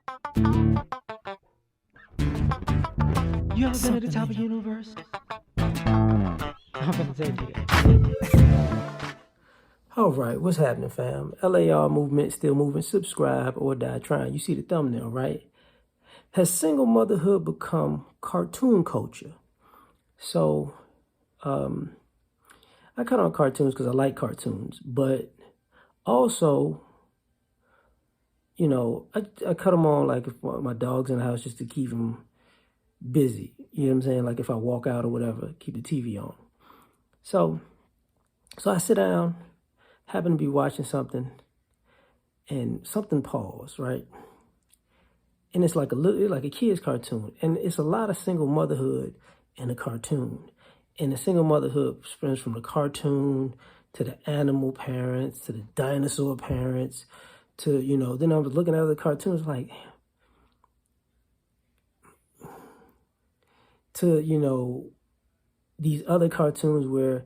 You ever been at the top of the universe? I'm gonna take it. All right, what's happening, fam? L.A.R. movement, still moving. Subscribe or die trying. You see the thumbnail, right? Has single motherhood become cartoon culture? So, I cut on cartoons because I like cartoons, but also, I cut them on like if my dog's in the house just to keep them busy. You know what I'm saying? Like if I walk out or whatever, keep the TV on. So I sit down, happen to be watching something, and something paused, right? And it's like like a kid's cartoon, and it's a lot of single motherhood in a cartoon. And the single motherhood spans from the cartoon to the animal parents to the dinosaur parents to Then I was looking at other cartoons like to these other cartoons where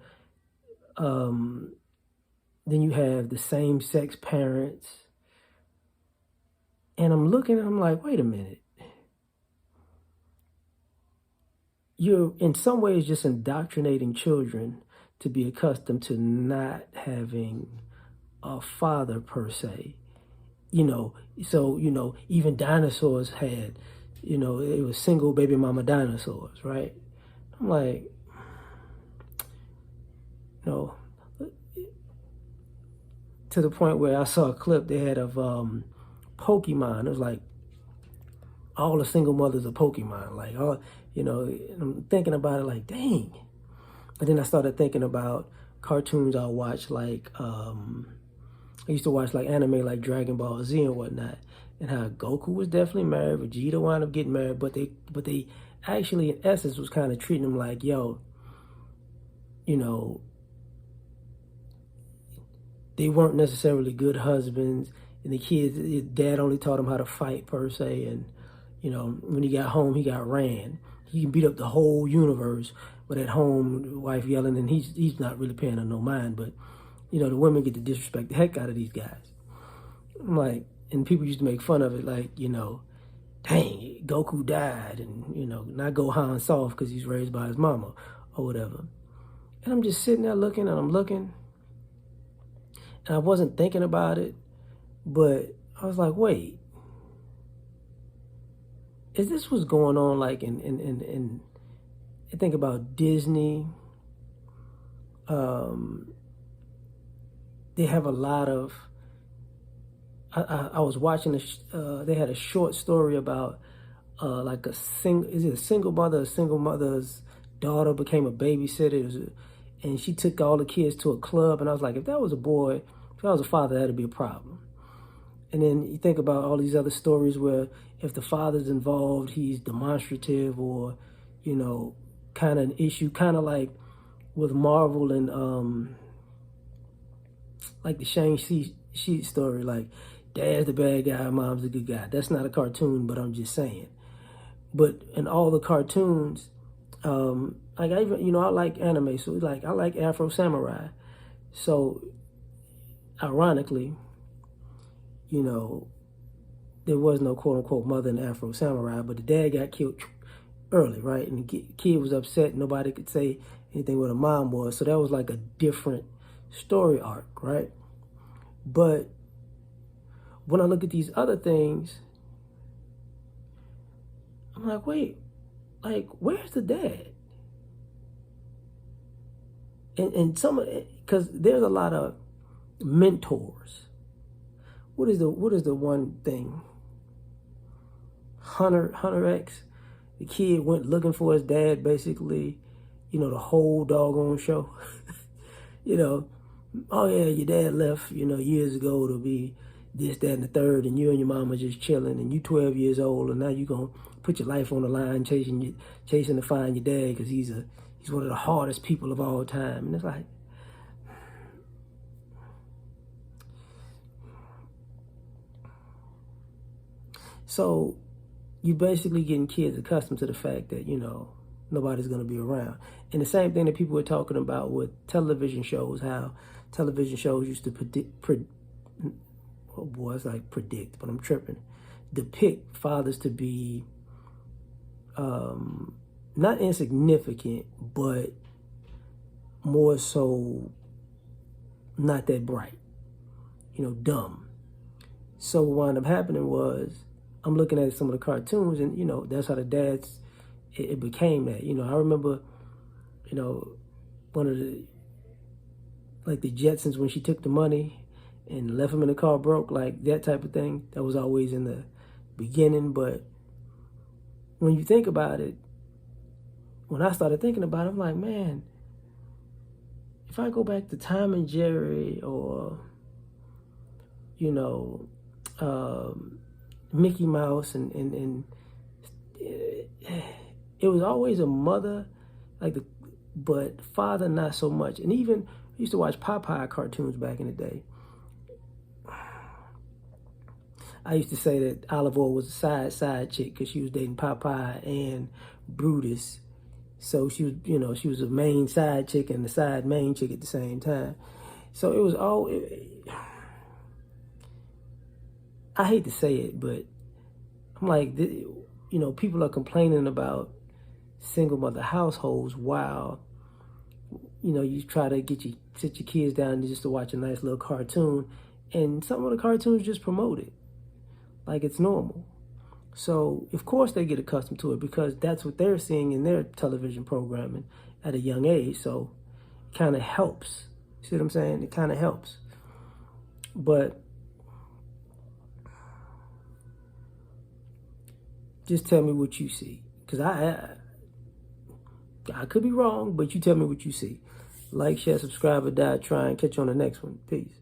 then you have the same sex parents. And I'm looking, I'm like, wait a minute. You're in some ways just indoctrinating children to be accustomed to not having a father per se. Even dinosaurs had, it was single baby mama dinosaurs, right? I'm like, to the point where I saw a clip they had of Pokemon. It was like all the single mothers of Pokemon, like all, I'm thinking about it like, dang. And then I started thinking about cartoons I watched, like, I used to watch like anime like Dragon Ball Z and whatnot, and how Goku was definitely married, Vegeta wound up getting married, but they actually in essence was kind of treating him like, yo, they weren't necessarily good husbands, and the kids, his dad only taught him how to fight per se, and when he got home, he got ran. He can beat up the whole universe, but at home, the wife yelling, and he's not really paying her no mind. But the women get to disrespect the heck out of these guys. I'm like, and people used to make fun of it, like, dang, Goku died, and not Gohan soft because he's raised by his mama or whatever. And I'm just sitting there looking, and I'm looking, and I wasn't thinking about it, but I was like, wait, is this what's going on? Like in I think about Disney. They have a lot of. I was watching they had a short story about like is it a single mother? A single mother's daughter became a babysitter, and she took all the kids to a club. And I was like, if that was a boy, if that was a father, that'd be a problem. And then you think about all these other stories where if the father's involved, he's demonstrative or, kind of an issue, kind of like with Marvel and like the Shang-Chi story, like dad's the bad guy, mom's the good guy. That's not a cartoon, but I'm just saying. But in all the cartoons, like I even, I like anime, so like I like Afro Samurai. So ironically, there was no quote unquote mother in Afro Samurai, but the dad got killed early, right? And the kid was upset. Nobody could say anything what a mom was. So that was like a different story arc, right? But when I look at these other things, I'm like, wait, like, where's the dad? And because there's a lot of mentors. What is the one thing? Hunter X, the kid went looking for his dad basically, the whole doggone show. Oh yeah, your dad left, years ago to be this, that, and the third, and you and your mama just chilling, and you 12 years old, and now you gonna put your life on the line chasing to find your dad because he's one of the hardest people of all time. And it's like, so you basically getting kids accustomed to the fact that, nobody's going to be around. And the same thing that people were talking about with television shows, how television shows used to predict, oh boy, it's like predict, but I'm tripping. depict fathers to be not insignificant, but more so not that bright, dumb. So what wound up happening was I'm looking at some of the cartoons, and that's how the dads it became that. I remember, one of the like the Jetsons when she took the money and left him in the car broke, like that type of thing. That was always in the beginning, but when you think about it, when I started thinking about it, I'm like, man, if I go back to Tom and Jerry or, Mickey Mouse and it was always a mother, but father not so much. And even I used to watch Popeye cartoons back in the day. I used to say that Olive Oyl was a side chick because she was dating Popeye and Brutus. So she was, she was a main side chick and the side main chick at the same time. So it was all, I hate to say it, but I'm like, people are complaining about single mother households while, you try to sit your kids down just to watch a nice little cartoon. And some of the cartoons just promote it like it's normal. So, of course, they get accustomed to it because that's what they're seeing in their television programming at a young age. So, it kind of helps. See what I'm saying? It kind of helps. But just tell me what you see. Because I could be wrong, but you tell me what you see. Like, share, subscribe, or die. Try and catch you on the next one. Peace.